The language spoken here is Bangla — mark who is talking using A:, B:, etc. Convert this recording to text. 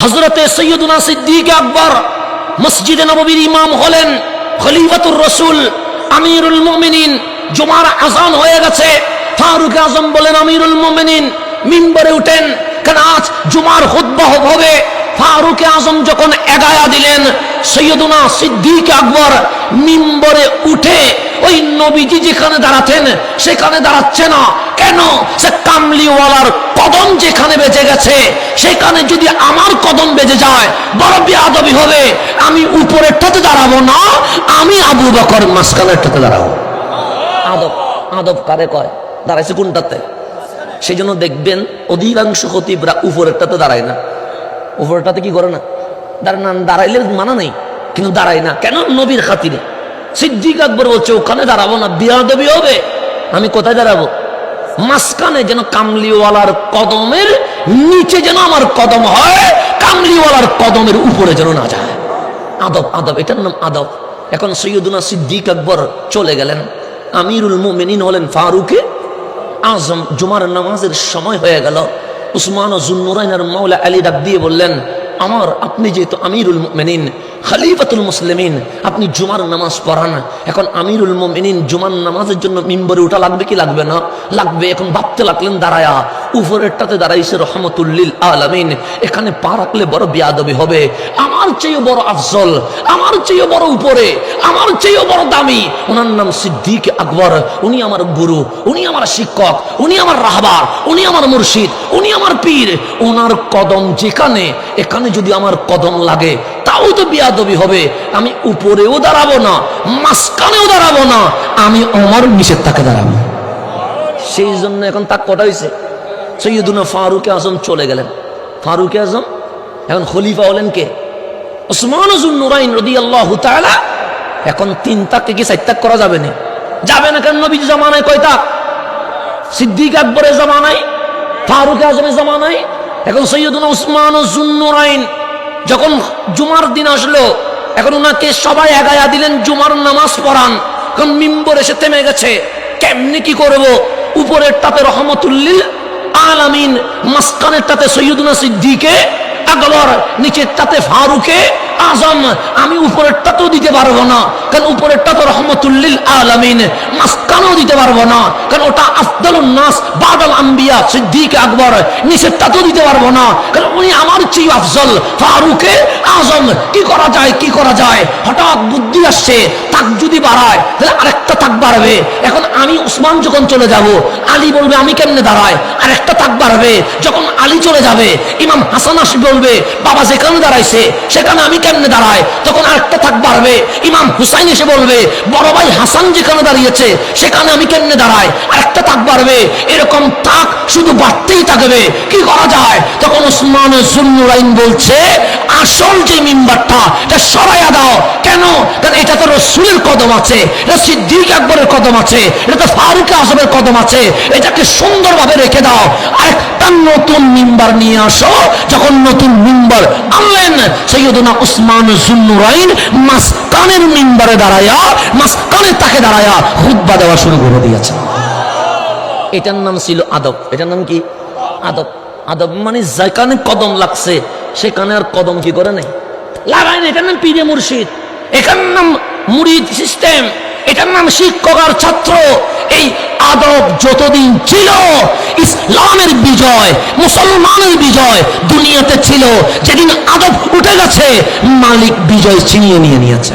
A: হযরতে সৈয়দুনা সিদ্দিক আকবর মসজিদে নববীর ইমাম হলেন, খলিফাতুর রাসূল, আমিরুল মুমিনিন। জুমার আযান হয়ে গেছে, ফারুক আজম বলেন আমিরুল মুমিনিন মিম্বরে উঠেন, কারণ আজ জুমার খুতবা হবে। ফারুক আজম যখন এগায়া দিলেন, সৈয়দুনা সিদ্দিক আকবর মিম্বরে উঠে ওই নবীজি যেখানে দাঁড়াতেন সেখানে দাঁড়াচ্ছে না। কেন? সে কামলিওয়ালার কদম যেখানে বেজে গেছে সেখানে যদি আমার কদম বেজে যায় বড় বেয়াদবি হবে। আমি উপরেরটাতে দাঁড়াবো না, আমি আবু বকর মাঝখানেরটাতে দাঁড়াবো। আদব, আদব কারে কয়? দাঁড়াইছে কোনটাতে? সেই জন্য দেখবেন অধিকাংশ খতিবরা উপরেরটাতে দাঁড়ায় না। উপরেরটাতে কি করে না? দাঁড়াইলে মানা নেই, কিন্তু দাঁড়ায় না। কেন? নবীর খাতিরে। সিদ্দিক আকবর বলছে ওখানে দাঁড়াবো না, বেয়াদবি হবে। আমি কোথায় দাঁড়াবো? মাঝখানে, যেন কামলিওয়ালার কদমের নিচে যেন আমার কদম হয়, কামলিওয়ালার কদমের উপরে যেন না যায়। আদব, আদব, এটার নাম আদব। এখন সৈয়দুনা সিদ্দিক আকবর চলে গেলেন, আমিরুল মুমিনিন হলেন ফারুক আজম। জুমার নামাজের সময় হয়ে গেল। উসমান ও জুন্নুরাইনের মাওলা আলী ডাক দিয়ে বললেন, আমার আপনি যেহেতু আমিরুল মুমিনিন, খলিফাতুল মুসলিমিন, আপনি জুমার নামাজ পড়ান। এখন আমিরুল মুমিনিন জুমার নামাজের জন্য মিম্বরে উঠা লাগবে কি লাগবে না? লাগবে। এখন ভাবতে লাগলেন দাঁড়ায়া, উপরেরটাতে দাঁড়াইছে রহমতুল্লিল আলামিন, এখানে পা রাখলে বড় বেয়াদবি হবে। আমার চেয়ে বড় আফজল, আমার চেয়ে বড় উপরে, আমার চেয়ে বড় দামি, ওনার নাম সিদ্দিক আকবর। উনি আমার গুরু, উনি আমার শিক্ষক, উনি আমার রাহবার, উনি আমার মুর্শিদ, উনি আমার পীর। ওনার কদম যেখানে, এখানে যদি আমার কদম লাগে তাও তো বেয়াদবি হবে। আমি উপরেও দাঁড়াবো না, মাঝখানেও দাঁড়াবো না, আমি আমার নিচের তাকে দাঁড়াবো। সেই জন্য এখন তাক কটা হয়েছে। সৈয়দুনা ফারুক আজম চলে গেলেন। ফারুক আজম এখন খলিফা হলেন কে? উসমান যুন্নুরাইন রাদিয়াল্লাহু তাআলা। এখন তিন তাককে কি চার তাক করা যাবে না? যাবে না। কেন? নবীর জামানায় কয় তাক? সিদ্দিক আকবরের জামানায়, ফারুক আজমের জামানায়। এখন সৈয়দুনা উসমান যুন্নুরাইন যখন জুমার দিন আসলো, এখন ওনাকে সবাই এগায়া দিলেন জুমার নামাজ পড়ান। কারণ মিম্বর এসে থেমে গেছে, কেমনি কি করব? উপরের টাতে রহমতুল্লিল আলামিন, মাঝখানের টাতে সৈয়দুনা সিদ্দিকে আকবর, নিচের টাতে ফারুকে আজম। আমি উপরেরটাতেও দিতে পারবো না, কারণ উপরেরটা তো রহমতুল্লিল আলামিন, মাঝখানেও দিতে পারবো না, কারণ ওটা আফদালুন নাস বাদাল আম্বিয়া সিদ্দিক আকবর। নিচেরটাতেও দিতে পারবো না, কারণ উনি আমার চেয়ে আফজল, ফারুকে আজম। কি করা যায়, কি করা যায়? হঠাৎ বুদ্ধি আসছে, তাক যদি বাড়ায় তাহলে আরেকটা তাক বাড়বে। এখন আমি উসমান যখন চলে যাব, আলী বলবে আমি কেমনে দাঁড়ায়, আরেকটা তাক বাড়বে। যখন আলী চলে যাবে, ইমাম হাসান আসবে, বলবে বাবা যেখানে দাঁড়াইছে সেখানে আমি কেমনে দাঁড়ায়, তখন আরেকটা তাক বাড়বে। ইমাম হুসাইন এসে বলবে বড় ভাই হাসান যেখানে দাঁড়িয়েছে সেখানে আমি কেমনে দাঁড়ায়, আরেকটা তাক বাড়বে। এরকম তাক শুধু বাড়তেই থাকবে। কি করা যায়? তখন উসমান যুন্নুরাইন বলছে, আসল যে মিম্বারটা এটা সরাইয়া দাও। কেন? কারণ এটা তো রাসূলের কদম আছে, এটা সিদ্দিক আকবরের কদম আছে, এটা তো ফারুক আজমের কদম আছে, এটাকে সুন্দরভাবে রেখে দাও। আরেকটা নতুন মিম্বার নিয়ে আসো। যখন নতুন মিম্বার আনলেন, সৈয়দুনা উসমান যুন্নুরাইন মাঝখানের মিম্বারে দাঁড়ায়া, মাঝখানে তাকে দাঁড়ায়া খুতবা দেওয়া শুরু করে দিয়েছে। এটার নাম ছিল আদব। এটার নাম কি? আদব। আদব মানে যেখানে কদম লাগছে সেখানে আর কদম কি করে নাই, লাগায় না। এটার নাম পীরে মুর্শিদ, এটার নাম মুরিদ সিস্টেম, এটার নাম শিক্ষক আর ছাত্র। এই আদব যতদিন ছিল, ইসলামের বিজয়, মুসলমানের বিজয় দুনিয়াতে ছিল। যেদিন আদব উঠে গেছে, মালিক বিজয় ছিনিয়ে নিয়েছে।